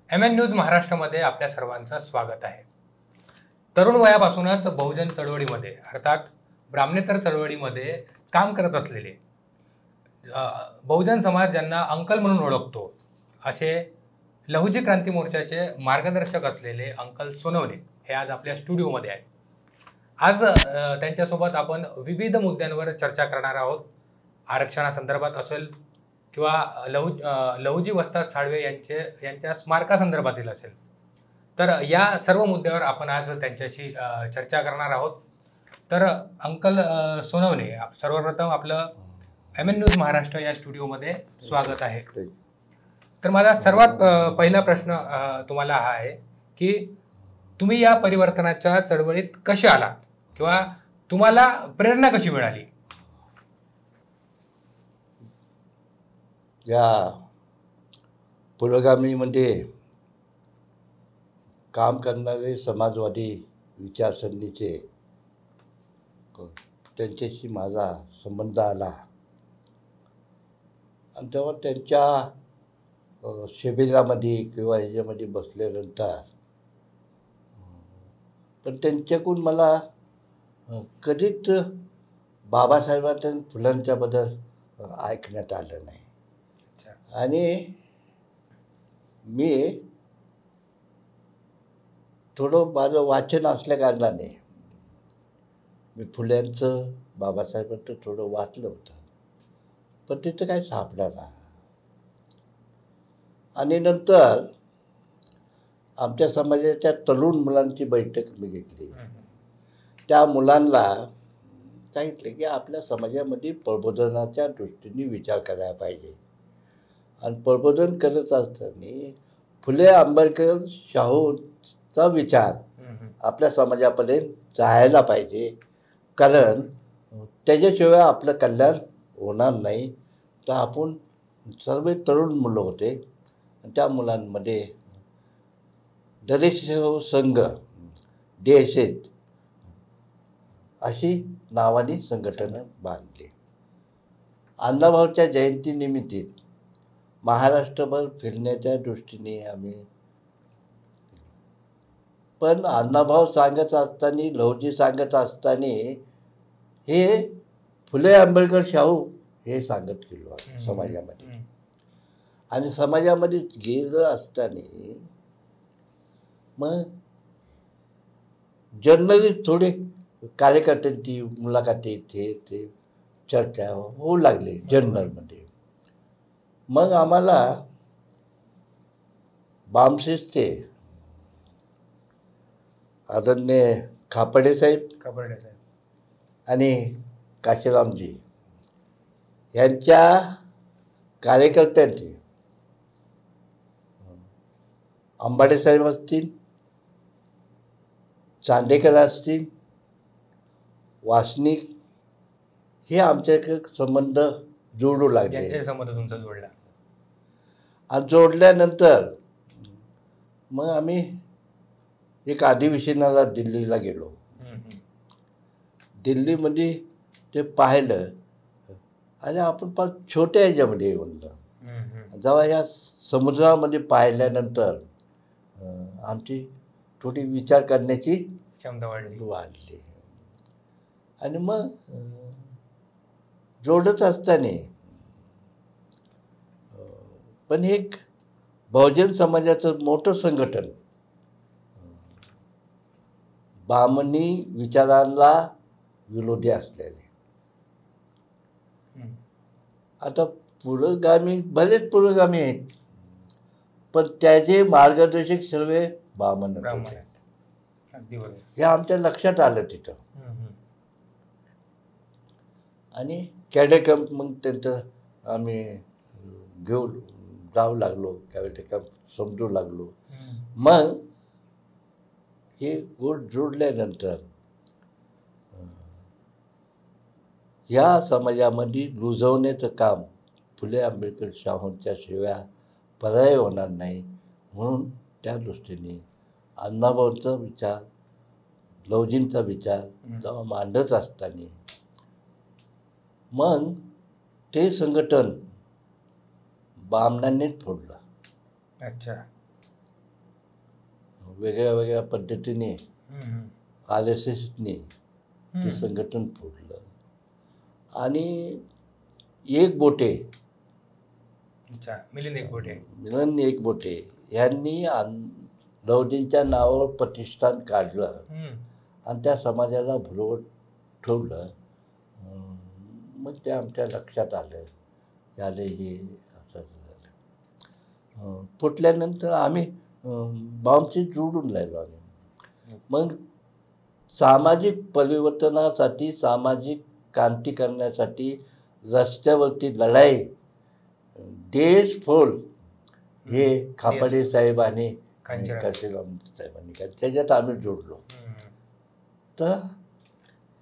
MN news महाराष्ट्रामध्ये आपल्या सर्वांचं स्वागत आहे. तरुण वयापासूनच बहुजन चळवळीमध्ये अर्थात ब्राह्मणेतर चळवळीमध्ये काम करत असलेले बहुजन समाज ज्यांना अंकल म्हणून ओळखतो असे लहुजी क्रांती मोर्चाचे मार्गदर्शक असलेले अंकल सोनवणे हे आज आपल्या स्टुडिओमध्ये आहेत. आज त्यांच्यासोबत आपण विविध मुद्द्यांवर चर्चा करणार आहोत. आरक्षणासंदर्भात असेल किंवा लहुजी वस्ताद साळवे यांच्या स्मारकासंदर्भातील असेल, तर या सर्व मुद्द्यावर आपण आज त्यांच्याशी चर्चा करणार आहोत. तर अंकल सोनवणे, सर्वप्रथम आपलं MN न्यूज महाराष्ट्र या स्टुडिओमध्ये स्वागत आहे. तर माझा सर्वात पहिला प्रश्न तुम्हाला हा आहे की तुम्ही या परिवर्तनाच्या चळवळीत कसे आलात किंवा तुम्हाला प्रेरणा कशी मिळाली? या पुरोगामीमध्ये काम करणारे समाजवादी विचारसरणीचे त्यांच्याशी माझा संबंध आला आणि तेव्हा त्यांच्या शिबिरामध्ये किंवा ह्याच्यामध्ये बसल्यानंतर पण त्यांच्याकडून मला कधीच बाबासाहेबांच्या फुलांच्याबद्दल ऐकण्यात आलं नाही. आणि मी थोडं माझं वाचन असल्या कारणाने मी फुल्यांचं बाबासाहेबांचं थोडं वाचलं होतं, पण तिथं काय सापडा ना. आणि नंतर आमच्या समाजाच्या तरुण मुलांची बैठक मी घेतली. त्या मुलांना सांगितलं की आपल्या समाजामध्ये प्रबोधनाच्या दृष्टीने विचार करायला पाहिजे आणि प्रबोधन करत असताना फुले आंबेडकर शाहूचा विचार आपल्या समाजापर्यंत जायला पाहिजे, कारण त्याच्याशिवाय आपलं कल्याण होणार नाही. तर आपण सर्व तरुण मुलं होते आणि त्या मुलांमध्ये दलित संघ DSS अशी नावाने संघटना बांधली. अण्णाभाऊच्या जयंतीनिमित्त महाराष्ट्रभर फिरण्याच्या दृष्टीने आम्ही, पण अण्णाभाऊ सांगत असताना, लहुजी सांगत असताना हे फुले आंबेडकर शाहू हे सांगत गेलो समाजामध्ये. आणि समाजामध्ये गेलं असताना मग जर्नलिस्ट थोडे कार्यकर्त्यांची मुलाखती ते चर्चा होऊ लागली जर्नलमध्ये. मग आम्हाला बामशिस्ते आदरणीय खापर्डे साहेब आणि काशीरामजी यांच्या कार्यकर्त्यांची, अंबाडे साहेब असतील, चांदेकर असतील, वासनिक, हे आमच्याकडे संबंध जोडू लागले. संबंध तुमचा जोडला आणि जोडल्यानंतर मग आम्ही एक अधिवेशनाला दिल्लीला गेलो. दिल्लीमध्ये ते पाहिलं आणि आपण पण छोट्या ह्याच्यामध्ये येऊन जेव्हा ह्या समुद्रामध्ये पाहिल्यानंतर आमची थोडी विचार करण्याची क्षमता वाढली. आणि मग जोडत असताना पण एक बहुजन समाजाचं मोठं संघटन बामणी विचारांना विरोधी असलेले, आता पुरोगामी बरेच पुरोगामी आहेत, पण त्याचे मार्गदर्शक सर्व बामण होते. हे आमच्या लक्षात आलं तिथं. आणि कॅडेट कॅम्प मग त्यांचं आम्ही घेऊन जाऊ लागलो, कॅडेट कॅम्प समजू लागलो. मग हे गोड जोडल्यानंतर ह्या समाजामध्ये रुजवण्याचं काम फुले आंबेडकर शाहूंच्या शिवाय पर्याय होणार नाही, म्हणून त्या दृष्टीने अण्णाभाऊंचा विचार, लहुजींचा विचार जेव्हा मांडत असताना मग ते संघटन बामणांनीच फोडलं. अच्छा. वेगळ्या वेगळ्या पद्धतीने हम्म. RSSने ते हम्म. संघटन फोडलं आणि एक बोटे अच्छा, मिलिंद एकबोटे. मिलन एकबोटे यांनी लहुजींच्या नावावर प्रतिष्ठान काढलं हम्म. आणि त्या समाजाला भुरवत ठेवलं. मग ते आमच्या लक्षात आलं की आले हे असं झालं. फुटल्यानंतर आम्ही बॉम्बशी जोडून राहिलो आम्ही. मग सामाजिक परिवर्तनासाठी, सामाजिक क्रांती करण्यासाठी रस्त्यावरती लढाई देशफोल हे खापाडे साहेबांनी काशीराम साहेबांनी केलं. त्याच्यात आम्ही जोडलो. तर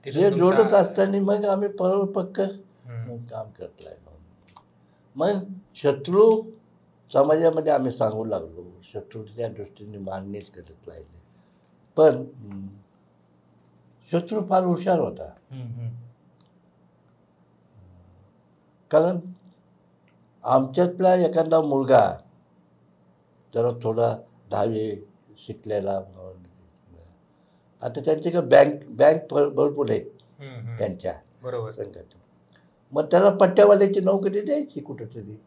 जे जोडत असताना मग आम्ही पक्क काम करत राहिलो. मग शत्रू समाजामध्ये आम्ही सांगू लागलो, शत्रूच्या दृष्टीने मान्यच करत राहिले. पण शत्रू फार हुशार होता. कारण आमच्यातला एखादा मुलगा जरा थोडा 10वी शिकलेला, आता त्यांच्याकडे बँक भरपूर आहेत त्यांच्या बरोबर संघटना. मग त्याला पट्ट्यावाल्याची नोकरी द्यायची कुठंतरी.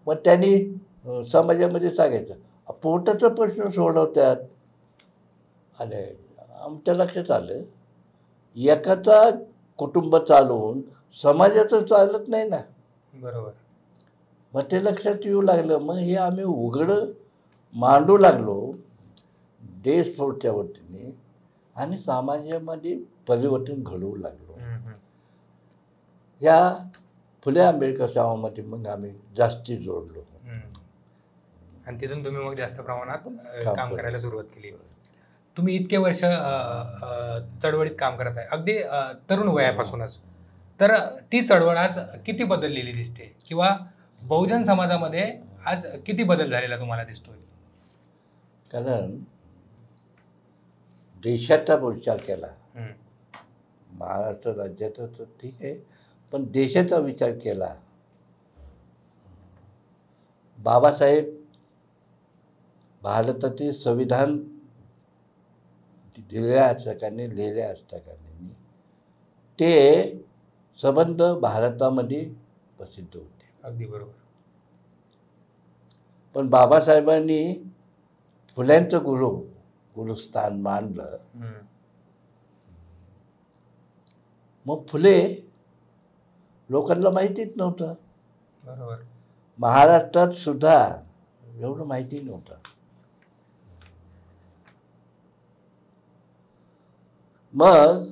मग त्यांनी समाजामध्ये सांगायचं पोटाचा प्रश्न सोडवतात. आणि आमच्या लक्षात आलं एकाचा कुटुंब चालवून समाजाचं चालत नाही ना. बरोबर. मग ते लक्षात येऊ लागलं. मग हे आम्ही उघडं मांडू लागलो देशफोडच्या वतीने आणि समाजामध्ये परिवर्तन घडवू लागलो. या फुले आंबेडकर शाळामध्ये मग आम्ही जास्ती जोडलो आणि तिथून तुम्ही मग जास्त प्रमाणात काम करायला सुरुवात केली. तुम्ही इतके वर्ष चळवळीत काम करत आहे, अगदी तरुण वयापासूनच. तर ती चळवळ आज किती बदललेली दिसते, किंवा बहुजन समाजामध्ये आज किती बदल झालेला तुम्हाला दिसतोय? कारण देशाचा विचार केला, महाराष्ट्र राज्याचा तर ठीक आहे, पण देशाचा विचार केला. बाबासाहेब भारताचे संविधान दिलेल्या असताना, लिहिल्या असताना ते संबंध भारतामध्ये प्रसिद्ध होते. अगदी बरोबर. पण बाबासाहेबांनी फुल्यांचं गुरुस्थान मानलं. मग फुले लोकांना माहितीच नव्हतं. बरोबर. महाराष्ट्रात सुद्धा एवढं माहिती नव्हतं. मग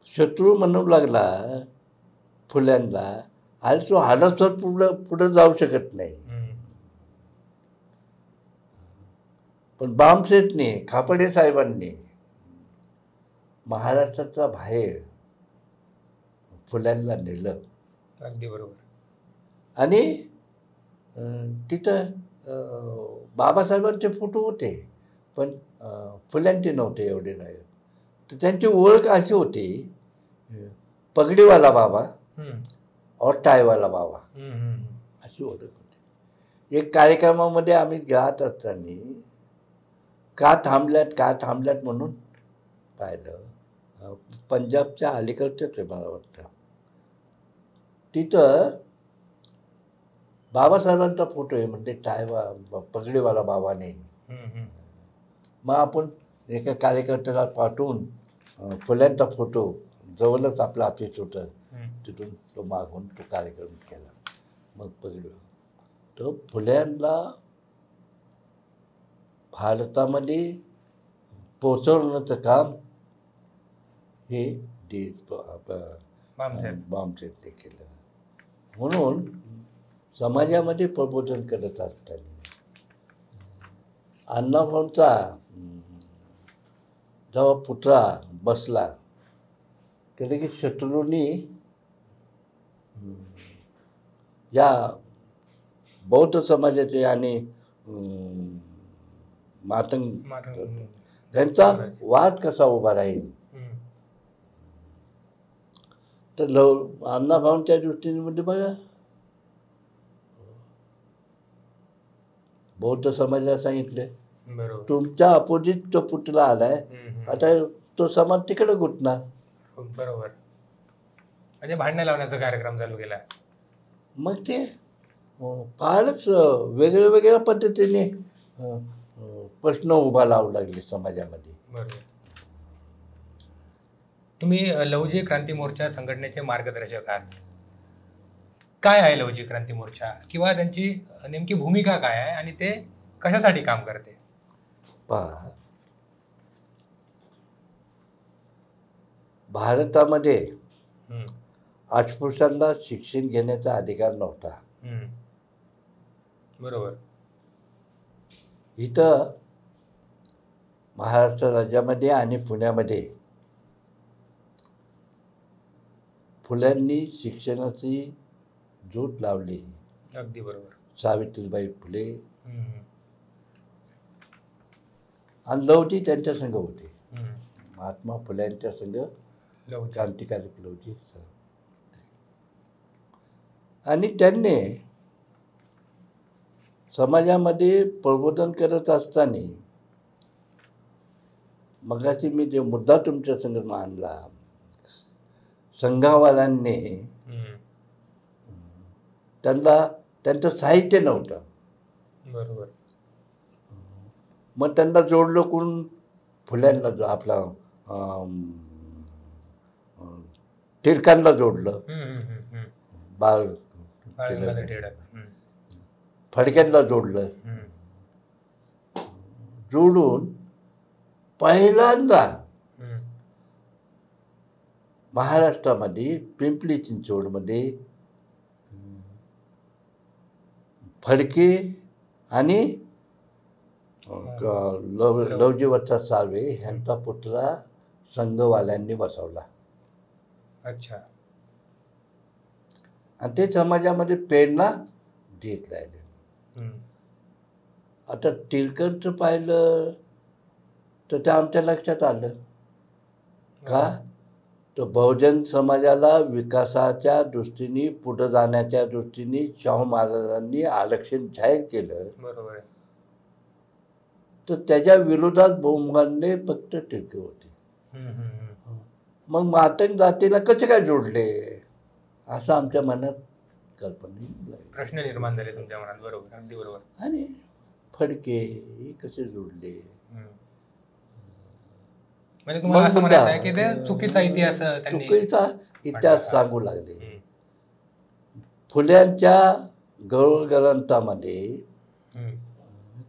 शत्रू म्हणू लागला फुल्यांना, आणि तो हाडसर पुढे जाऊ शकत नाही. पण बामसेठने, खापडे साहेबांनी महाराष्ट्राच्या बाहेर फुल्यांना नेलं. अगदी बरोबर. आणि तिथं बाबासाहेबांचे फोटो होते, पण फुल्यांचे नव्हते एवढे नाही. तर त्यांची ओळख अशी होती, पगडीवाला बाबा और टायवाला बाबा अशी ओळख होती. एक कार्यक्रमामध्ये आम्ही जात असताना का थांबल्यात म्हणून पाहिलं. पंजाबच्या अलीकडचंच आहे मला वाटतं. तिथं बाबासाहेबांचा फोटो आहे, म्हणजे पगडीवाला बाबाने. मग आपण एका कार्यकर्त्याला पाठवून फुल्यांचा फोटो, जवळच आपलं ऑफिस होतं, तिथून तो मागून तो कार्यक्रम केला. मग पगडी तो फुल्यांना भारतामध्ये पोचवण्याचं काम हे बामसेठने केलं. म्हणून समाजामध्ये प्रबोधन करत असताना अण्णाभाऊंचा जेव्हा पुतळा बसला त्याला की शत्रूंनी या बौद्ध समाजाचे आणि मातंग त्यांचा वाद कसा उभा राहील. तर अण्णाभाऊंच्या दृष्टीने म्हणजे बघा बौद्ध समाजाला सांगितले बरोबर. तुमच्या अपोजिट तो पुतळा आलाय, आता तो समाज तिकडे घुटणार. बरोबर. म्हणजे भांडणं लावण्याचा कार्यक्रम चालू केला. मग ते फारच वेगळ्या वेगळ्या पद्धतीने प्रश्न उभा लावू लागले समाजामध्ये. बरोबर. तुम्ही लहुजी क्रांती मोर्चा संघटनेचे मार्गदर्शक आहात. काय आहे लहुजी क्रांती मोर्चा, किंवा त्यांची नेमकी भूमिका काय आहे आणि ते कशासाठी काम करते? पहा, भारतामध्ये अस्पृश्यांना शिक्षण घेण्याचा अधिकार नव्हता. बरोबर. इथं महाराष्ट्र राज्यामध्ये आणि पुण्यामध्ये फुल्यांनी शिक्षणाची ज्योत लावली. अगदी बरोबर. सावित्रीबाई फुले आणि लहुजी त्यांच्या संघ होते. महात्मा फुल्यांच्या संघ क्रांतिकारक लहुजी. आणि त्यांनी समाजामध्ये प्रबोधन करत असताना मगाशी मी जे मुद्दा तुमच्या संग मांडला, संघवाल्यांनी त्यांना त्यांचं साहित्य नव्हतं. बरोबर. मग त्यांना जोडलं कोण? फुल्यांना जो आपला टिळकांना जोडलं, बाळ फडक्यांना जोडलं. जोडून पहिल्यांदा महाराष्ट्रामध्ये पिंपरी चिंचवडमध्ये फडके आणि लहुजी वत्सा साळवे यांचा पुतळा संघवाल्यांनी बसवला. अच्छा. आणि ते समाजामध्ये प्रेरणा देत राहिले. आता टिळकांचं पाहिलं तर ते आमच्या लक्षात आलं का, तर बहुजन समाजाला विकासाच्या दृष्टीने पुढे जाण्याच्या दृष्टीने शाहू महाराजांनी आरक्षण जाहीर केलं. बरोबर आहे. तर त्याच्या विरोधात बहुमताने फक्त टिळके होते. मग मातंग जातीला कसे काय जोडले असं आमच्या मनात कल्पना, प्रश्न निर्माण झाले तुमच्या मनात. बरोबर, अगदी बरोबर. आणि फडके हे कसे जोडले? म्हणजे तुम्हाला असं म्हणायचं आहे की ते चुकीचा इतिहास चुकीचा इतिहास सांगू लागले. फुल्यांच्या ग्रंथामध्ये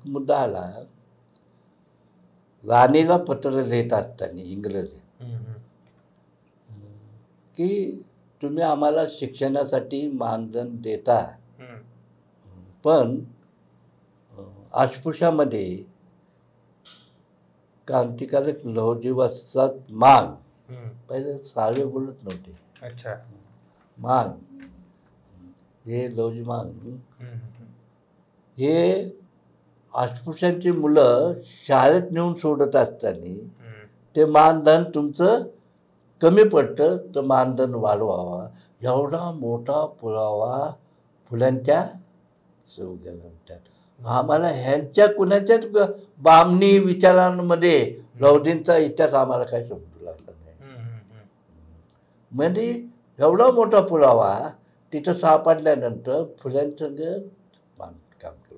मुद्दा आला, राणीला पत्र लिहित असताना इंग्रजी की तुम्ही आम्हाला शिक्षणासाठी मानधन देता, पण अस्पृश्यामध्ये क्रांतिकारक लहुजी वत्सात मांग, पहिले साळवे बोलत नव्हते. अच्छा. मांग, हे लहुजी मांग हे अस्पृश्यांची मुलं शाळेत नेऊन सोडत असताना ते मानधन तुमचं कमी पडतं, तर मानधन वाढवावा, एवढा मोठा पुरावा फुल्यांच्या ग्रंथात. आम्हाला ह्यांच्या कुणाच्याच बामणी विचारांमध्ये लहुजींचा इतिहास आम्हाला काही समजू लागला नाही. म्हणजे एवढा मोठा पुरावा तिथं सापडल्यानंतर फुल्यांचं काम करतो.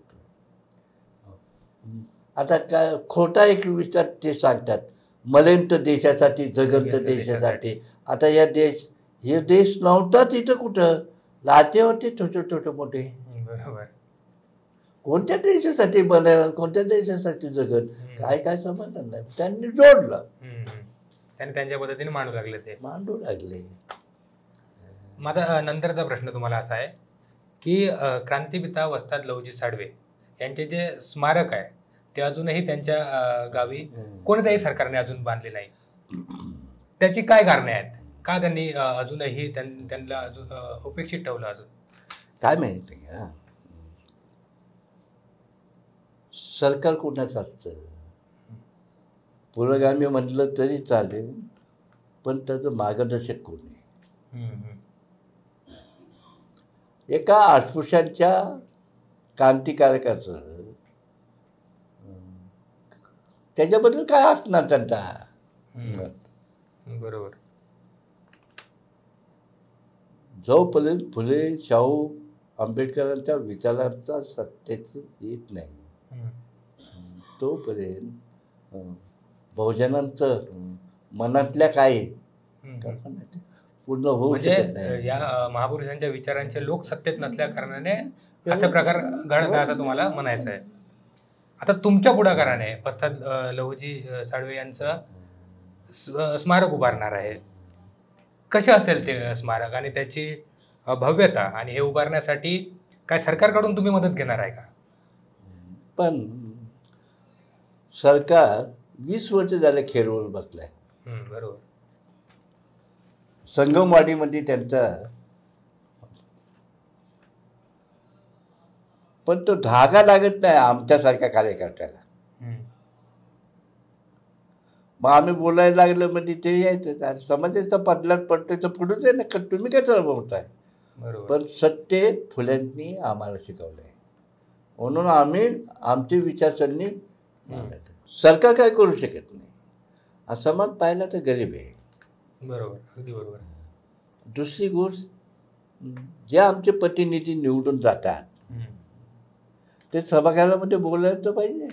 आता काय खोटा एक विचार ते सांगतात, मलेंत देशासाठी जगंत देशासाठी. आता हे देश नव्हता तिथं, कुठं लाटे होते छोटे छोटे मोठे. बरोबर. कोणत्या देशासाठी बनायला, कोणत्या देशासाठी जगत, काय समजलं नाही. त्यांनी जोडलं, त्यांनी त्यांच्या पद्धतीने मांडू लागले. माझा नंतरचा प्रश्न तुम्हाला असा आहे की क्रांतिपिता वस्ताद लहुजी साळवे यांचे जे स्मारक आहे ते अजूनही त्यांच्या गावी कोणत्याही सरकारने अजून बांधले नाही. त्याची काय कारणे आहेत? का त्यांनी अजूनही त्यांना अजून उपेक्षित ठेवलं? अजून काय माहिती का, सरकार कोणाचं असतं? पुरोगामी म्हटलं तरी चालेल, पण त्याचं मार्गदर्शक कोण आहे? एका अस्पृश्यांच्या क्रांतिकारकाचं त्याच्याबद्दल काय असणार त्यांचा. बरोबर. जोपर्यंत फुले शाहू आंबेडकरांच्या विचारांचा सत्तेच येत नाही तोपर्यंत बहुजनांचं मनातल्या काय पूर्ण होऊ म्हणजे शकत नाही. या महापुरुषांच्या विचारांचे लोक सत्तेत नसल्या कारणाने असा प्रकार घडत आहे असं तुम्हाला म्हणायचं आहे. आता तुमच्या पुढाकाराने पस्ताद लहुजी साळवे यांचं स्मारक उभारणार आहे. कसे असेल ते स्मारक आणि त्याची भव्यता, आणि हे उभारण्यासाठी काय सरकारकडून तुम्ही मदत घेणार आहे का? पण सरकार 20 वर्ष झाले खेळवर बसलाय. बरोबर. संगमवाडीमध्ये त्यांचा पण तो धागा लागत नाही आमच्यासारख्या कार्यकर्त्याला. मग आम्ही बोलायला लागलं म्हणजे ते यायचं समाजाचा पडलात पडतोय तर पुढेच आहे ना, तुम्ही काय तर बोलताय. पण सत्य फुल्यांनी आम्हाला शिकवलं आहे म्हणून आम्ही आमची विचारसरणी सरकार काय करू शकत नाही. समाज पाहिला तर गरीब आहे. बरोबर, अगदी बरोबर. दुसरी गोष्ट, जे आमचे प्रतिनिधी निवडून जातात ते सभागृहामध्ये बोलायला तर पाहिजे.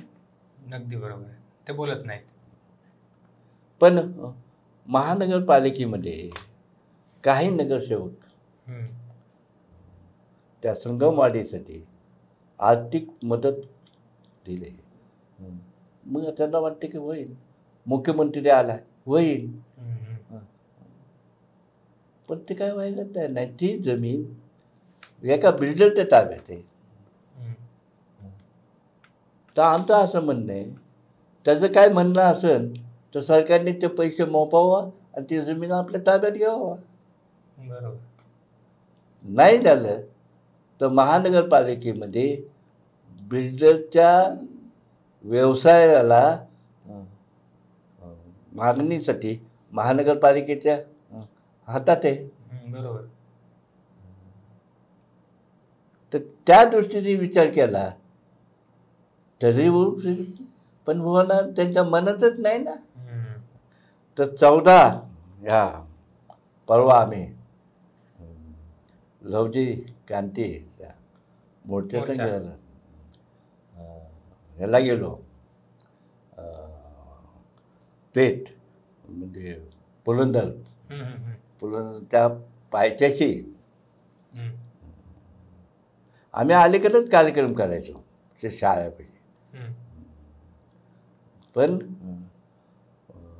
अगदी बरोबर आहे, ते बोलत नाहीत. पण महानगरपालिकेमध्ये काही नगरसेवक त्या संगमवाडीसाठी आर्थिक मदत दिली. मग त्यांना वाटते की होईल, मुख्यमंत्री आला होईल, पण ते काय व्हायला तयार नाही. ती जमीन एका बिल्डरच्या ताब्यात आहे. तर आमचं असं म्हणणं आहे, त्याचं काय म्हणणं असेल तर सरकारने ते पैसे मोपावं आणि ती जमीन आपल्या ताब्यात घ्यावा. बरोबर. नाही झालं तर महानगरपालिकेमध्ये बिल्डरच्या व्यवसायाला मागणीसाठी महानगरपालिकेच्या हातात आहे. बरोबर. तर त्या दृष्टीने विचार केला तरी होऊ शकत, पण होणार त्यांच्या मनातच नाही ना. तर 14 ह्या परवा आम्ही लहुजी क्रांतीच्या मोर्चा संघाला ह्याला गेलो, पेठ म्हणजे पुरंदर त्या पायथ्याशी आम्ही अलीकडेच कार्यक्रम करायचो ते शाळेपैकी. पण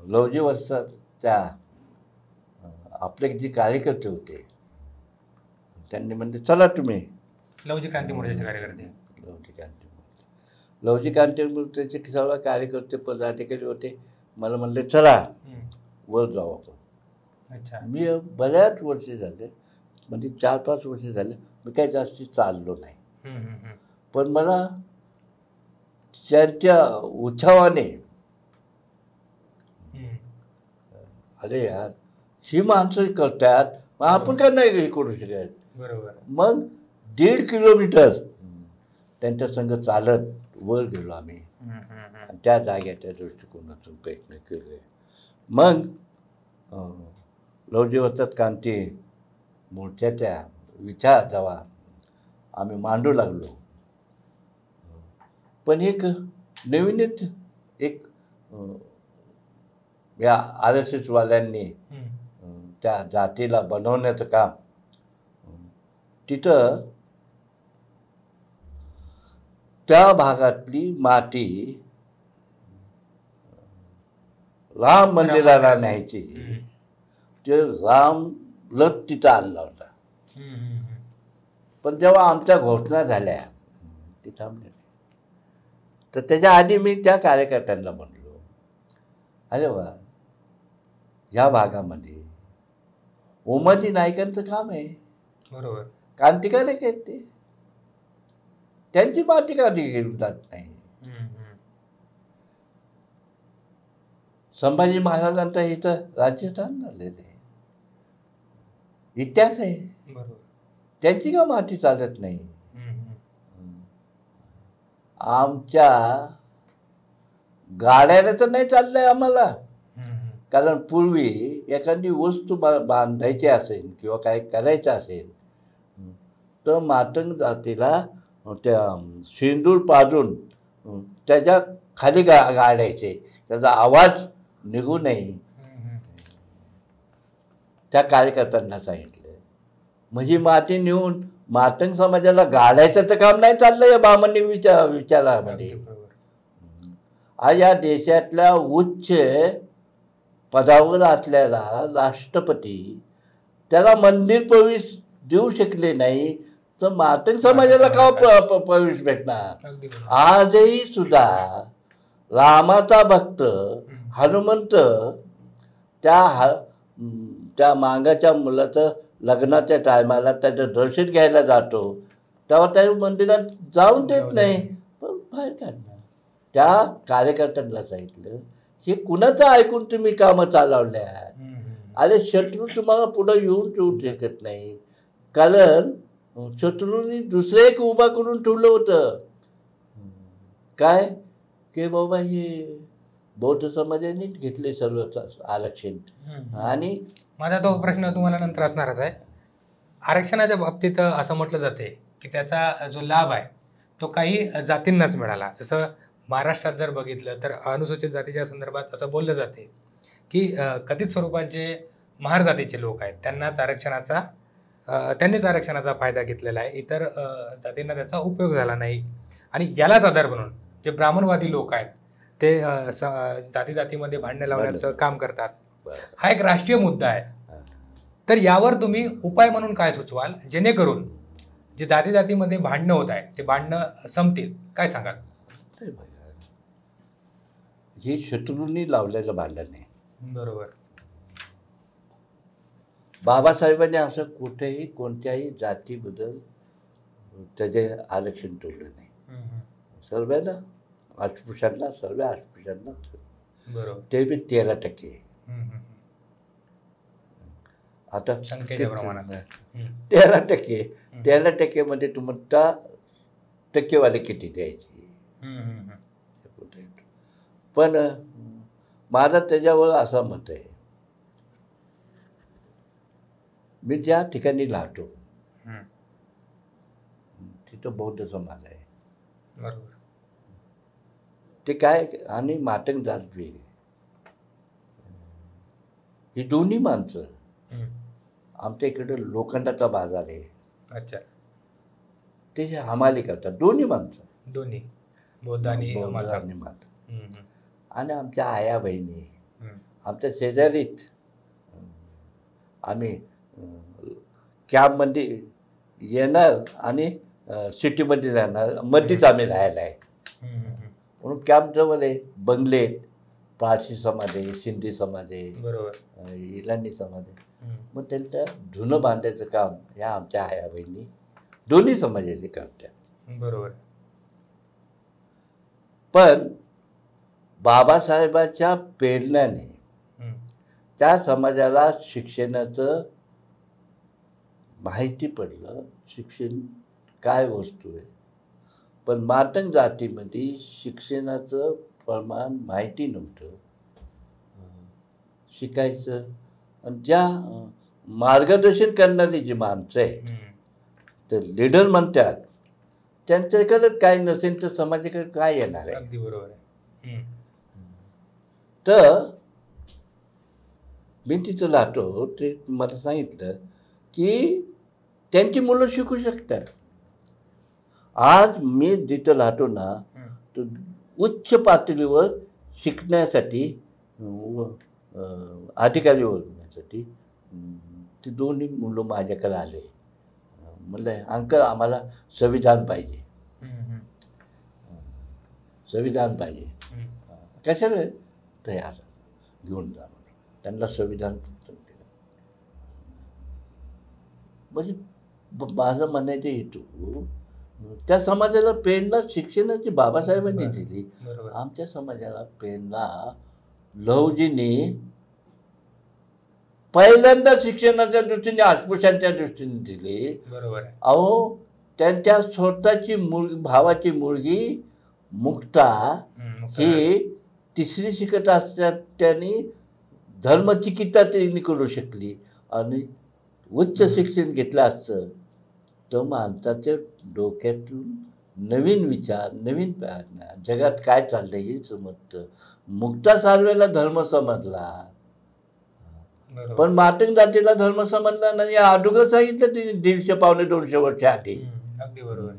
लहुजी वस्ताद त्या आपले जे कार्यकर्ते होते त्यांनी म्हणजे चला तुम्ही. लहुजी क्रांती मोर्चाचे कार्यकर्ते. लहुजी क्रांती मोर्चाचे सर्व कार्यकर्ते पदाधिकारी होते. मला म्हणले चला वर जाऊ आपण. अच्छा. मी बऱ्याच वर्ष झाले, म्हणजे 4-5 वर्ष झाले मी काही जास्त चाललो नाही. पण मला त्यांच्या उत्सवाने अरे यार ही माणसं करतात, मग आपण काय नाही हे करू शकत. बरोबर. मग 1.5 किलोमीटर त्यांच्या संग चालत वर गेलो आम्ही आणि त्या जाग्याच्या दृष्टिकोनातून प्रयत्न केले. मग लहुजी वस्ताद क्रांती मोर्चाच्या विचार जेव्हा आम्ही मांडू लागलो, पण एक नवीनच एक या RSS वाल्यांनी त्या जातीला बनवण्याचं काम तिथं त्या भागातली माती राम मंदिराला न्यायची, ते राम लत तिथं आणला होता. पण जेव्हा आमच्या घोषणा झाल्या ते थांबले. तर त्याच्या आधी मी त्या कार्यकर्त्यांना म्हणलो, अरे वा, ह्या भागामध्ये उमाजी नायकांचं काम आहे. बरोबर. क्रांतिकारक आहेत ते, त्यांची माती का घेऊन जात नाही. संभाजी महाराजांचा इथं राज्यस्थान झालेलं आहे, इतिहास आहे. बरोबर. त्यांची का माती चालत नाही. आमच्या गाड्याला तर नाही चाललंय आम्हाला. कारण पूर्वी एखादी वस्तू बांधायची असेल किंवा काय करायचं असेल तर मातंग जातीला त्या शेंदूर पाजून त्याच्या खाली गाडायचे, त्याचा आवाज निघू नये. त्या कार्यकर्त्यांना सांगितलं. म्हणजे माती नेऊन मातंग समाजाला गाडायचं तर काम नाही चाललं या बामणी विचारामध्ये. आज या देशातल्या उच्च पदावर असलेला राष्ट्रपती त्याला मंदिर प्रवेश देऊ शकले नाही तर मातंग समाजाला का प्रवेश भेटणार. आजही सुद्धा रामाचा भक्त हनुमंत त्या मांगाच्या मुलाचं लग्नाच्या टायमाला त्याचं दर्शन घ्यायला जातो तेव्हा त्या मंदिरात जाऊन देत नाही, पण बाहेर काढणार. त्या कार्यकर्त्यांना सांगितलं हे कुणाचं ऐकून तुम्ही कामं चालवल्या. अरे शत्रू तुम्हाला पुढं येऊन ठेवू शकत नाही, कारण शत्रूंनी दुसरं एक उभा करून ठेवलं होतं. काय की बाबा हे बौद्ध समाजाने घेतले सर्व आरक्षण. आणि माझा तो प्रश्न तुम्हाला नंतर असणारच आहे. आरक्षणाच्या बाबतीत असं म्हटलं जाते की त्याचा जो लाभ आहे तो काही जातींनाच मिळाला. जसं महाराष्ट्रात जर बघितलं तर अनुसूचित जातीच्या संदर्भात असं बोललं जाते की कथित स्वरूपात जे महार जातीचे लोक आहेत त्यांनीच आरक्षणाचा फायदा घेतलेला आहे, इतर जातींना त्याचा उपयोग झाला नाही. आणि यालाच आधार बनून जे ब्राह्मणवादी लोक आहेत ते जातीमध्ये भांडणं लावण्याचं काम करतात. हा एक राष्ट्रीय मुद्दा आहे. तर यावर तुम्ही उपाय म्हणून काय सुचवाल जेणेकरून जे जातीमध्ये भांडणं होत आहे ते भांडणं संपतील, काय सांगाल? हे शत्रूंनी लावलेलं भांडण आहे. बरोबर. बाबासाहेबांनी असं कुठेही कोणत्याही जातीबद्दल त्याचे आरक्षण ठेवलं नाही. सर्वांना अस्पृश्यांना बरोबर, ते बी 13%. आता संख्येच्या प्रमाणात 13%. 13%मध्ये तुम्हाला टक्केवारी किती द्यायची. पण माझं त्याच्यावर असं मत आहे, मी ज्या ठिकाणी राहतो तिथं बौद्ध समाज आहे. बरोबर. ते काय आणि मातंग जाती ही दोन्ही माणसं. आमच्या इकडे लोखंडाचा बाजार आहे. अच्छा. ते जे हमाली करतात दोन्ही माणसं, दोन्ही बौद्ध आणि माता. आणि आमच्या आया बहिणी आमच्या शेजारीत आम्ही कॅबमध्ये येणार आणि सिटीमध्ये राहणार, मध्येच आम्ही राहायला आहे. म्हणून कॅबजवळ आहे बंगले, पारशी समाज आहे, सिंधी समाज आहे, बरोबर, इलानी समाज आहे. मग त्यांचं धुणं बांधायचं काम ह्या आमच्या आया बहिणी दोन्ही समाजाचे करतात. बरोबर. पण बाबासाहेबांच्या प्रेरणेने त्या समाजाला शिक्षणाचं माहिती पडलं, शिक्षण काय वस्तू आहे. पण मातंग जातीमध्ये शिक्षणाचं प्रमाण माहिती नव्हतं. शिकायचं आणि ज्या मार्गदर्शन करणारी जी माणसं आहे तर लीडर म्हणतात, त्यांच्याकडे काय नसेल तर समाजाकडे काय येणार आहे. अगदी बरोबर आहे. तर मी तिथं राहतो, ते मला सांगितलं की त्यांची मुलं शिकू शकतात. आज मी जिथं राहतो ना तर उच्च पातळीवर शिकण्यासाठी अधिकारी होण्यासाठी ते दोन्ही मुलं माझ्याकडे आले. म्हणलं अंकल आम्हाला संविधान पाहिजे, संविधान पाहिजे. कशाला तयार घेऊन जा म्हणून त्यांना संविधान दिलं. म्हणजे माझं म्हणायचं हेतू त्या समाजाला प्रेरणा शिक्षणाची बाबासाहेबांनी दिली. आमच्या समाजाला प्रेरणा लहुजींनी पहिल्यांदा शिक्षणाच्या दृष्टीने अस्पृश्यांच्या दृष्टीने दिली. बरोबर. अहो त्यांच्या स्वतःची भावाची मुलगी मुक्ता ही तिसरी शिकत असतात त्यांनी धर्मचिकित्सा त्यांनी करू शकली आणि उच्च शिक्षण घेतलं असतं तर माणसाच्या डोक्यातून नवीन विचार नवीन प्रेरणा जगात काय चाललंय हे समजतं. मुक्ता सार्वेला धर्म समजला बरोबर. पण मातंग जातीला धर्म समजला नाही. अगोदर सांगितलं तिने 150 पावणे 200 वर्ष आधी. अगदी बरोबर.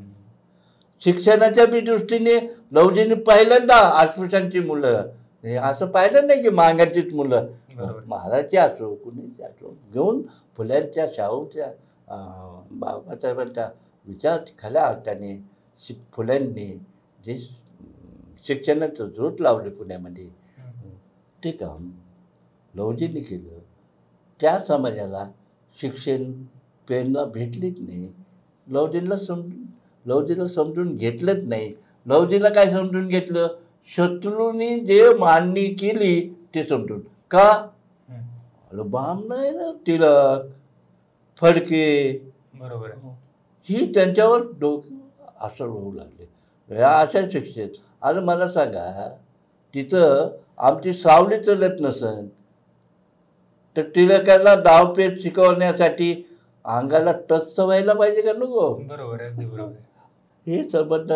शिक्षणाच्या बी दृष्टीने लवजीने पहिल्यांदा अस्पृश्यांची मुलं हे असं पाहिलं नाही की मागाचीच मुलं बरोबर. महाराजची असो कुणीची असो घेऊन फुल्यांच्या शाहूच्या बाबासाहेबांच्या विचार खाल्या अर्थाने फुल्यांनी जे शिक्षणाचं झोत लावले पुण्यामध्ये ते काम लवजीने केलं. त्या समाजाला शिक्षण प्रेरणा भेटलीच नाही. लवजीला समजून घेतलंच नाही. लवजीला काय समजून घेतलं? शत्रूंनी जे मांडणी केली ते समजून का बाम नाही ना टिळक फडके बरोबर ही त्यांच्यावर असर होऊ लागले. ह्या अशा शिक्षित. आणि मला सांगा तिथं आमची सावली चलत नसन तर टिळकाला डावपेच शिकवण्यासाठी अंगाला टच व्हायला पाहिजे का नको? बरोबर अगदी बरोबर. हे संबंध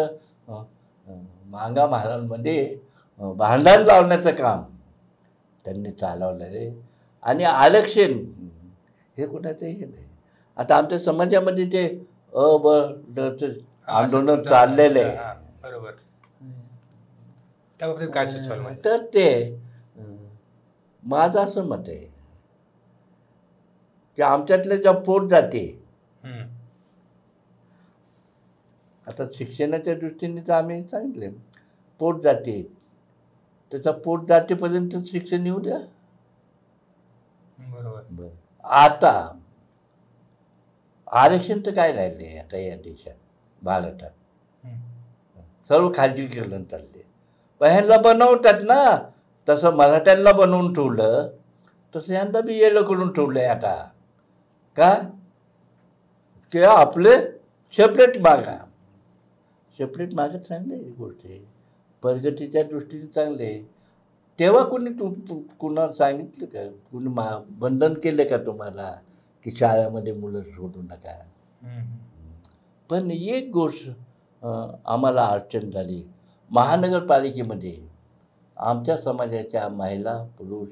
मांगा महाराजांमध्ये भांडण लावण्याचं काम त्यांनी चालवलं रे. आणि आरक्षण हे कुणाचं हे नाही. आता आमच्या समाजामध्ये ते आंदोलन चाललेलं आहे. बरोबर. त्या बाबतीत काय सुचवाल? तर ते माझं असं मत आहे की आमच्यातल्या ज्या पोट जाते आता शिक्षणाच्या दृष्टीने तर आम्ही सांगितले पोट जाते त्याचा पोट जातीपर्यंत शिक्षण येऊ द्या. बरोबर. आता आरक्षण तर काय राहिले आता या देशात भारतात सर्व खाजगीकरण चालले. पण ह्यांना बनवतात ना तसं मराठ्यांना बनवून ठेवलं तसं ह्यांना बी येलं करून ठेवलं आहे आता. का की आपले सेपरेट मागा सेपरेट मागं चांगले आहे गोष्ट आहे. प्रगतीच्या दृष्टीने चांगले आहे. तेव्हा कोणी कुणा सांगितलं का कुणी बंधन केलं का तुम्हाला की शाळेमध्ये मुलं सोडू नका? पण एक गोष्ट आम्हाला अडचण झाली महानगरपालिकेमध्ये आमच्या समाजाच्या महिला पुरुष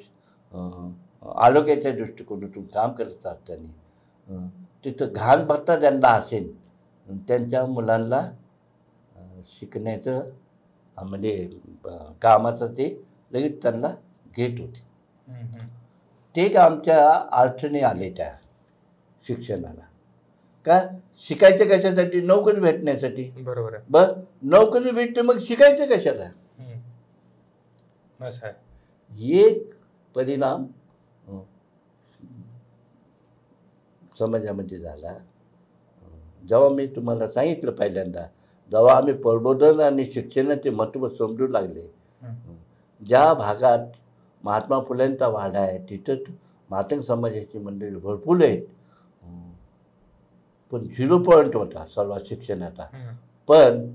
आरोग्याच्या दृष्टिकोनातून काम करत असताना तिथं घाण भत्ता ज्यांना असेल त्यांच्या मुलांना शिकण्याचं म्हणजे कामाचं ते लगेच त्यांना घेत होते. ते आमच्या अडचणी आले त्या शिक्षणाला. का शिकायचं कशासाठी? नोकरी भेटण्यासाठी. बरोबर आहे. बरं नोकरी भेटते मग शिकायचं कशाला? बस आहे. एक परिणाम समाजामध्ये झाला. जेव्हा मी तुम्हाला सांगितलं पहिल्यांदा जेव्हा आम्ही प्रबोधन आणि शिक्षणाचे महत्त्व समजू लागले ज्या भागात महात्मा फुलेंचा वाडा आहे तिथं मातंग समाजाची मंडळी भरपूर आहेत. पण 0 पॉईंट होता सर्व शिक्षणाचा. पण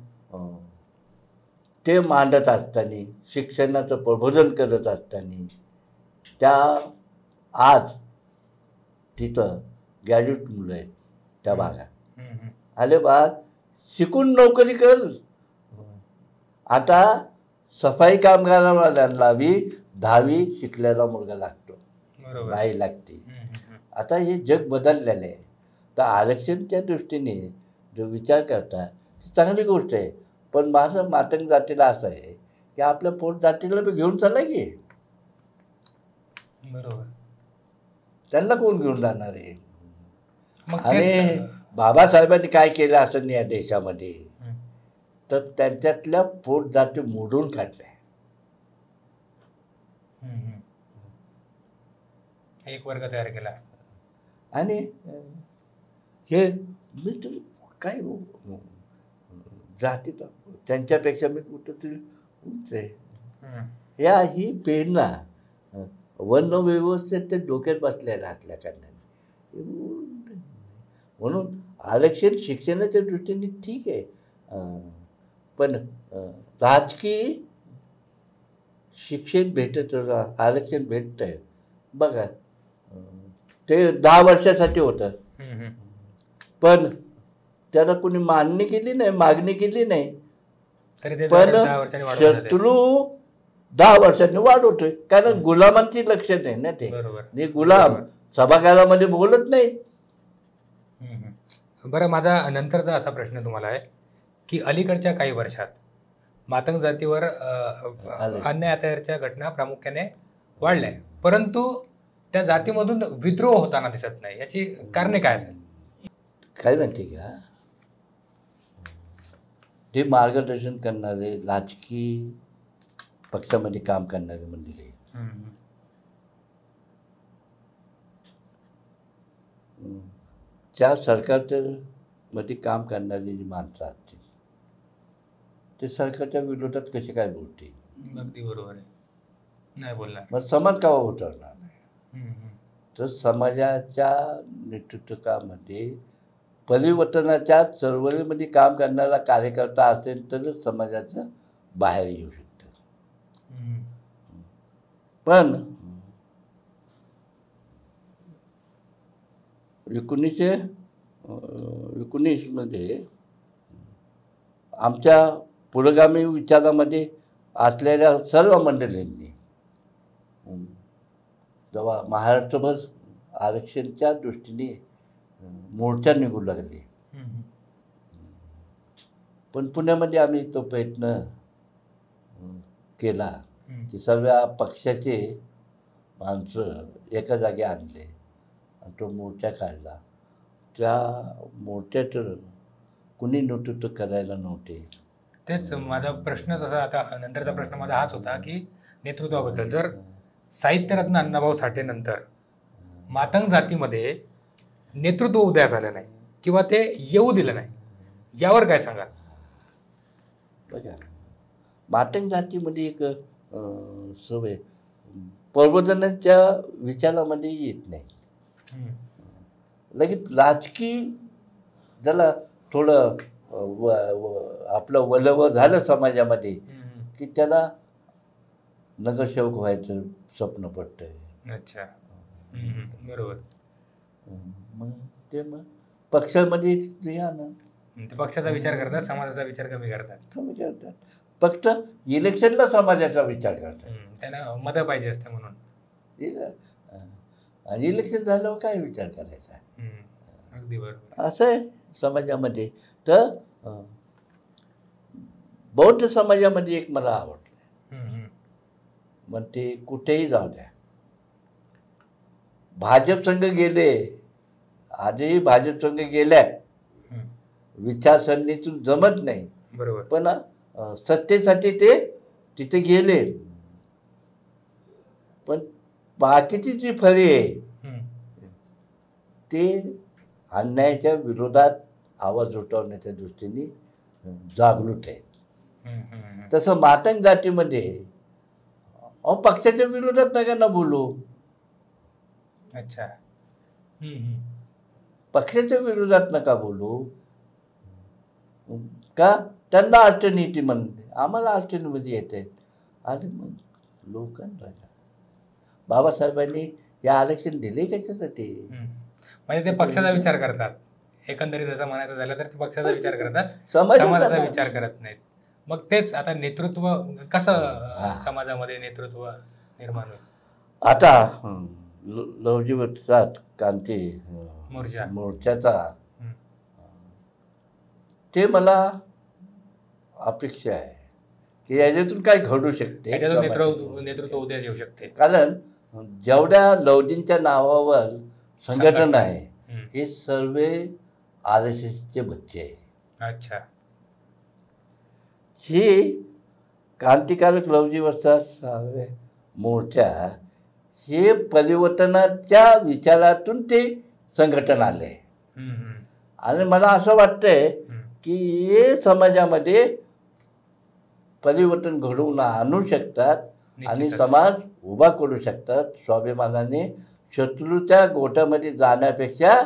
ते मांडत असताना शिक्षणाचं प्रबोधन करत असताना त्या आज तिथं ग्रॅज्युएट मुलं आहेत त्या भागात. आले बा शिकून नोकरी कर. आता सफाई कामगारांना बी 10वी शिकलेला मुलगा लागतो नाही लागते. आता हे जग बदललेलं आहे. तर आरक्षणच्या दृष्टीने जो विचार करता ती चांगली गोष्ट आहे. पण माझं मातंग जातीला असं आहे की आपल्या पोट जातीला बी घेऊन चालला की बरोबर त्यांना कोण घेऊन जाणार आहे? आणि बाबासाहेबांनी काय केलं असं या देशामध्ये तर त्यांच्यातल्या पोट जाती मोडून काढल्या. एक वर्ग तयार केला. आणि हे मी तर काय जाती त्यांच्यापेक्षा मी कुठंतरी उंच आहे या ही प्रेरणा वर्ण व्यवस्थेत ते डोक्यात बसलेल्या असल्या कारणाने. म्हणून आरक्षण शिक्षणाच्या दृष्टीने ठीक आहे. पण राजकीय शिक्षण भेटत आरक्षण भेटत आहे बघा. ते 10 वर्षासाठी होतं, पण त्याला कोणी मान्य केली नाही, मागणी केली नाही. पण शत्रू 10 वर्षांनी वाढवतोय, कारण गुलामांची लक्ष नाही ना. ते गुलाम सभागृहामध्ये बोलत नाही. बरं, माझा नंतरचा असा प्रश्न तुम्हाला आहे की अलीकडच्या काही वर्षात मातंग जातीवर अन्याय अत्याचाराच्या घटना प्रामुख्याने वाढल्या, परंतु त्या जातीमधून विद्रोह होताना दिसत नाही. याची कारणे काय असेल? काय माहिती का, ते मार्गदर्शन करणारे राजकीय पक्षामध्ये काम करणारे मंडळी, त्या सरकारच्या मध्ये काम करणारी जी माणसं असतील ते सरकारच्या विरोधात कसे काय बोलते? अगदी बरोबर आहे, नाही बोलणार. मग समाज का उतरणार नाही? तर समाजाच्या नेतृत्वामध्ये परिवर्तनाच्या चळवळीमध्ये काम करणारा कार्यकर्ता असेल तरच समाजाचं बाहेर येऊ शकतं. पण 1919 आमच्या पुरोगामी विचारामध्ये असलेल्या सर्व मंडळींनी जेव्हा महाराष्ट्रभर आरक्षणच्या दृष्टीने मोर्चा निघू लागले, पण पुण्यामध्ये आम्ही तो प्रयत्न केला की सर्व पक्षाचे माणसं एका जागी आणले आणि तो मोर्चा काढला. त्या मोर्चाचं कुणी नेतृत्व करायला नव्हते. तेच माझा प्रश्नच असा, आता नंतरचा प्रश्न माझा हाच होता की नेतृत्वाबद्दल. जर साहित्यरत्न अण्णाभाऊ साठेनंतर मातंग जातीमध्ये नेतृत्व उदयास आलं नाही किंवा ते येऊ दिलं नाही, यावर काय सांगाल? बघा, मातंग जातीमध्ये एक सवय प्रबोधनाच्या विचारामध्ये येत नाही. लगेच राजकीय ज्याला थोडं आपलं वलव झालं समाजामध्ये की त्याला नगरसेवक व्हायचं स्वप्न पडतंय. अच्छा, बरोबर. मग पक्षामध्ये या ना, पक्षाचा विचार करतात, समाजाचा विचार कमी करतात. फक्त इलेक्शनला समाजाचा विचार करतात, त्यांना मतं पाहिजे असते म्हणून. आणि इलेक्शन झाल्यावर काय विचार करायचा? अगदी बरोबर. असं आहे समाजामध्ये. तर बौद्ध समाजामध्ये एक मला आवडलं, मग ते कुठेही जाऊ द्या, भाजप संघ गेले, आजही भाजप संघ गेल्या, विचारसरणीतून जमत नाही, बरोबर, पण सत्तेसाठी ते तिथे गेले. पण बाकीची जी फळी आहे ते अन्यायाच्या विरोधात आवाज उठवण्याच्या दृष्टीने जागृत आहेत. तसं मातंग जातीमध्ये पक्षाच्या विरोधात नका ना बोलू. अच्छा, पक्षाच्या विरोधात नका बोलू का? त्यांना अडचण येते म्हणते, आम्हाला अडचणीमध्ये येत आहेत. आणि मग लोकांना बाबासाहेबांनी हे आरक्षण दिले कशासाठी? म्हणजे ते पक्षाचा विचार करतात. एकंदरीत असं म्हणायचं झालं तर ते पक्षाचा विचार करतात, समाजाचा विचार करत नाहीत. मग तेच आता नेतृत्व कसं समाजामध्ये नेतृत्व निर्माण होईल? आता लवजीवरचा क्रांती मोर्चाचा ते मला अपेक्षा आहे की याच्यातून काय घडू शकते, याच्यातून नेतृत्व उदयास येऊ शकते. कारण जेवढ्या लवजींच्या नावावर संघटन आहे हे सर्व RSSचे बच्चे आहे. अच्छा, ही क्रांतिकारक लवजी वस्ता मोर्चा हे परिवर्तनाच्या विचारातून ते संघटन आले. आणि मला असं वाटतंय की हे समाजामध्ये परिवर्तन घडवून आणू शकतात आणि समाज उभा करू शकतात. स्वाभिमानाने शत्रूच्या गोट्यामध्ये जाण्यापेक्षा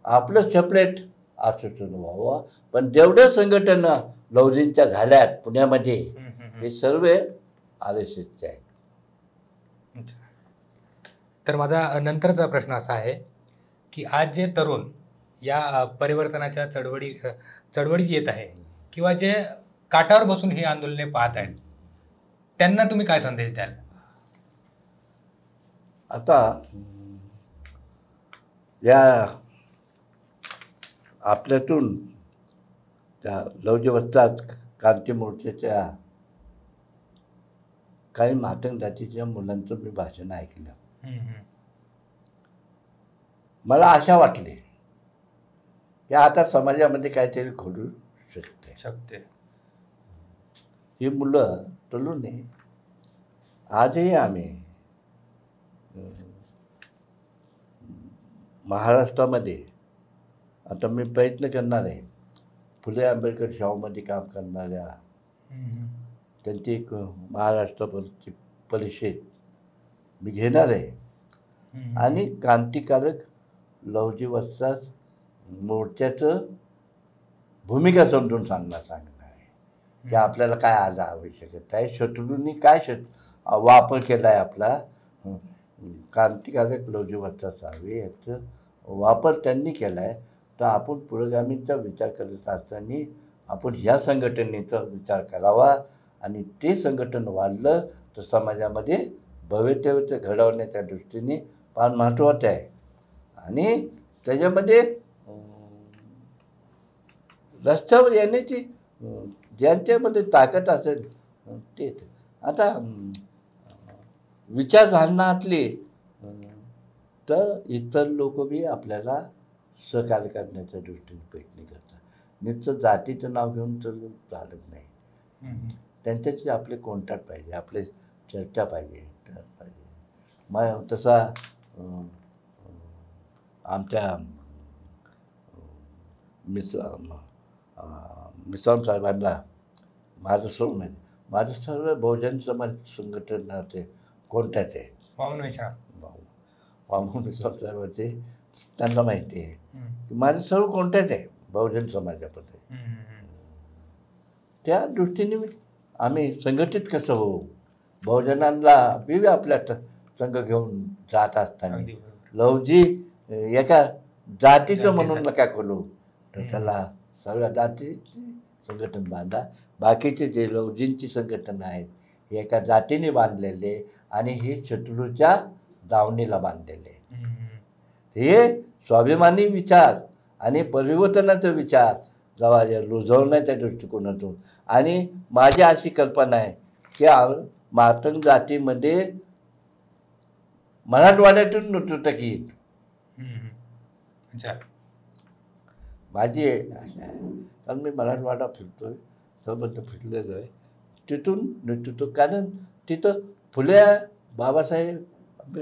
आपलं सेपरेट आसून व्हावं. पण जेवढ्या संघटना लवजींच्या झाल्यात पुण्यामध्ये हे सर्व RSSचे आहेत. अच्छा. तर माझा नंतरचा प्रश्न असा आहे की आज जे तरुण या परिवर्तनाच्या चळवळीत येत आहे किंवा जे काठावर बसून ही आंदोलने पाहत आहेत, त्यांना तुम्ही काय संदेश द्याल? आता या आपल्यातून त्या लवजी वस्तात क्रांती मोर्चाच्या काही मातंग जातीच्या मुलांचं मी भाषण ऐकलं. मला आशा वाटली की आता समाजामध्ये काहीतरी घडू शकते. ही मुलं तरुण आहे. आजही आम्ही महाराष्ट्रामध्ये आता मी प्रयत्न करणार आहे फुले आंबेडकर शाहूमध्ये काम करणाऱ्या त्यांची एक महाराष्ट्र परिषद मी घेणार आहे आणि क्रांतिकारक लवजी वस्तात मोर्चाचं भूमिका समजून सांगणार आहे की आपल्याला काय आज आवश्यकता आहे, शत्रूंनी काय वापर केला आहे आपला. क्रांतिकारक लवजी वस्तात साळवे याचा वापर त्यांनी केला आहे. तर आपण पुरोगामीचा विचार करत असताना आपण ह्या संघटनेचा विचार करावा आणि ते संघटन वाढलं तर समाजामध्ये भवितव्य घडवण्याच्या दृष्टीने फार महत्त्वाचं आहे. आणि त्याच्यामध्ये रस्त्यावर येण्याची ज्यांच्यामध्ये ताकद असेल ते आता विचारधारणातले तर इतर लोक बी आपल्याला सहकार्य करण्याच्या दृष्टीने प्रयत्न करतात. नुसतं जातीचं नाव घेऊन तर चालत नाही. त्यांच्याशी आपले कॉन्टॅक्ट पाहिजे, आपले चर्चा पाहिजे. मग तसा आमच्या मिसाम साहेबांना माझं सर्व बहुजन समाज संघटनाचे कॉन्टॅक्ट आहे. वामन मिसाम साहेबांचे त्यांना माहिती आहे की माझं सर्व कॉन्टॅक्ट आहे बहुजन समाजामध्ये. त्या दृष्टीने आम्ही संघटित कसं होऊ, बहुजनांना बी आपल्या संघ घेऊन जात असताना लवजी एका जातीचं म्हणून नका करू, तर त्याला सर्व जातीची संघटन बांधा. बाकीचे जे लवजींची संघटन आहेत हे एका जातीने बांधलेले आणि हे शत्रूच्या दावणीला बांधलेले. हे स्वाभिमानी विचार आणि परिवर्तनाचा विचार जेव्हा रुजवण्याच्या दृष्टिकोनातून. आणि माझी अशी कल्पना आहे की मातंग जातीमध्ये मराठवाड्यातून नेतृत्व येईल. माझी आशा आहे, कारण मी मराठवाडा फिरतोय, सर्वत्र फिरलेलो आहे. तिथून नेतृत्व, कारण तिथं फुले बाबासाहेब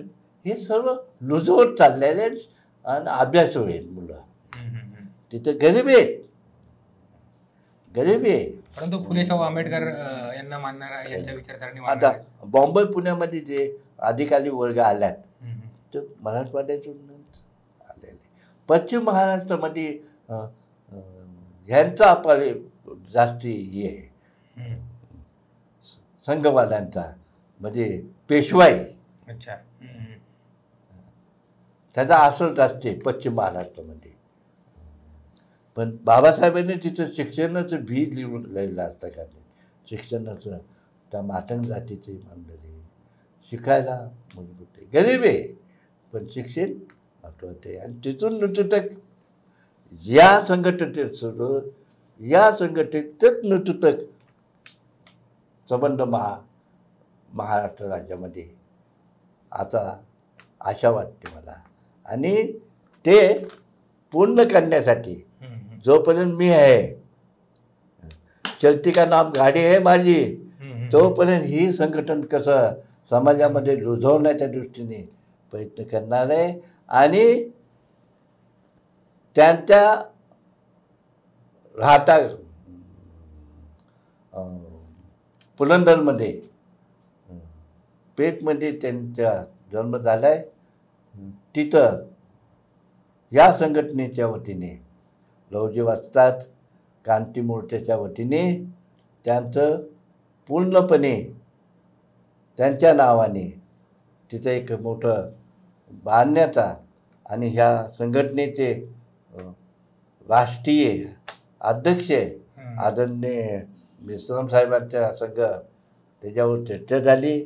हे सर्व रुजवत चाललेले आणि अभ्यास होईल मुलं. तिथं गरिबी आहे. परंतु फुले शाहू आंबेडकर यांना मानणारा यांच्या विचारसरणी आता बॉम्बे पुण्यामध्ये जे अधिकारी वर्ग आल्यात ते मराठवाड्यातून आलेले. पश्चिम महाराष्ट्रामध्ये ह्यांचा जास्ती हे आहे संघवाल्यांचा, म्हणजे पेशवाई. अच्छा. त्याचा असर जास्त आहे पश्चिम महाराष्ट्रामध्ये. पण बाबासाहेबांनी तिथं शिक्षणाचं भी लिहिलेलं असतं का नाही, शिक्षणाचं त्या मातंग जातीचे मंडळी शिकायला मजबूत आहे. गरीब आहे पण शिक्षण महत्त्वाचं आहे. आणि तिथून नेतृत्व या संघटनेतच नेतृत्व संबंध महाराष्ट्र राज्यामध्ये आता आशा वाटते मला. आणि ते पूर्ण करण्यासाठी जोपर्यंत मी आहे, चलती का नाम गाडी आहे माझी, तोपर्यंत ही संघटन कसं समाजामध्ये रुजवण्याच्या दृष्टीने प्रयत्न करणार आहे. आणि त्यांच्या राहता पुरंदरमध्ये पेठमध्ये त्यांचा जन्म झाला आहे. तिथं या संघटनेच्या वतीने लवजी वस्तात क्रांती मोर्चाच्या वतीने त्यांचं पूर्णपणे त्यांच्या नावाने तिथं एक मोठं बांधण्याचा आणि ह्या संघटनेचे राष्ट्रीय अध्यक्ष आदरणीय मेश्राम साहेबांच्या संघ त्याच्यावर चर्चा झाली.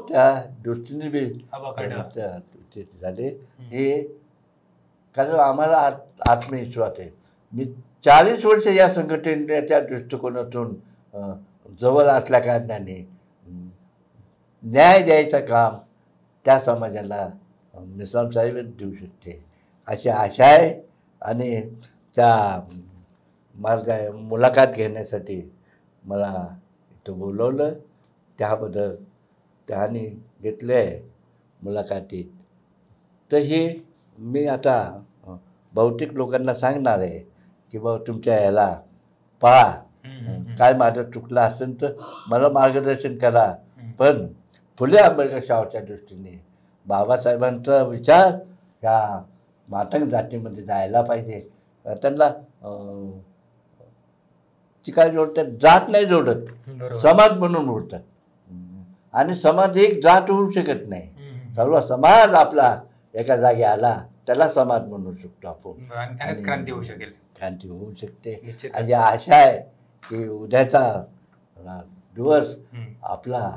त्या दृष्टीने बी झाले. हे कारण आम्हाला आत्मविश्वास आहे. मी 40 वर्ष या संघटनेच्या दृष्टिकोनातून जवळ असल्या कारणाने न्याय द्यायचं काम त्या समाजाला मेश्राम साहेबच देऊ शकते अशी आशा आहे. आणि त्या मुलाखत घेण्यासाठी मला इथं बोलवलं त्याबद्दल त्याने घेतले आहे मुलाखतीत. तर हे मी आता बहुतेक लोकांना सांगणार आहे की बाबा तुमच्या याला पहा, काय माझं चुकलं असेल तर मला मार्गदर्शन करा. पण फुले आंबेडकर शाहूच्या दृष्टीने बाबासाहेबांचा विचार ह्या मातंग जातीमध्ये जायला पाहिजे. त्यांना ती काय जोडतात, जात नाही जोडत, समाज म्हणून जोडतात. आणि समाज एक जात होऊ शकत नाही. सर्व समाज आपला एका जागी आला त्याला समाज म्हणू शकतो आपण. क्रांती होऊ शकेल, क्रांती होऊ शकते. आणि आशा आहे की उद्याचा दिवस आपला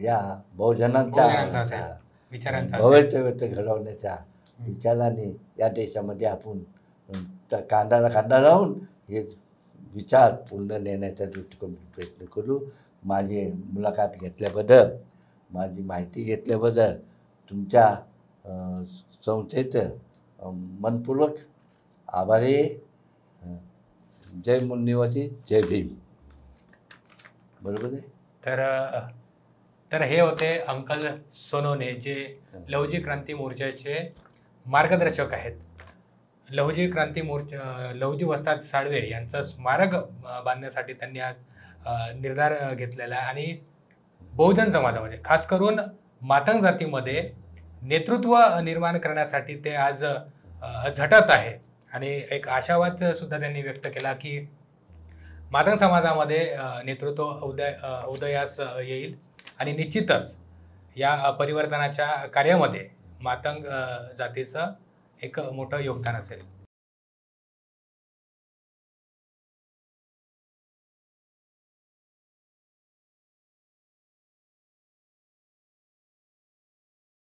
या बहुजनांचा भवितव्य घडवण्याच्या विचाराने या देशामध्ये आपण कांद्याला कांदा लावून हे विचार पूर्ण नेण्याचा दृष्टिकोन प्रयत्न करू. माझी मुलाखत घेतल्याबद्दल, माझी माहिती घेतल्याबद्दल तुमच्या संस्थेचं मनपूर्वक आभारी. जय मुन्नीवती, जय भीम. बरोबर आहे. तर हे होते अंकल सोनवणे, जे लहुजी क्रांती मोर्चाचे मार्गदर्शक आहेत. लहुजी वस्ताद साळवे यांचं स्मारक बांधण्यासाठी त्यांनी आज निर्धार घेतलेला आहे. आणि बहुजन समाजामध्ये खास करून मातंग जातीमध्ये नेतृत्व निर्माण करण्यासाठी ते आज झटत आहे. आणि एक आशावाद सुद्धा त्यांनी व्यक्त केला की मातंग समाजामध्ये नेतृत्व उदयास येईल आणि निश्चितच या परिवर्तनाच्या कार्यामध्ये मातंग जातीचं एक मोठं योगदान असेल.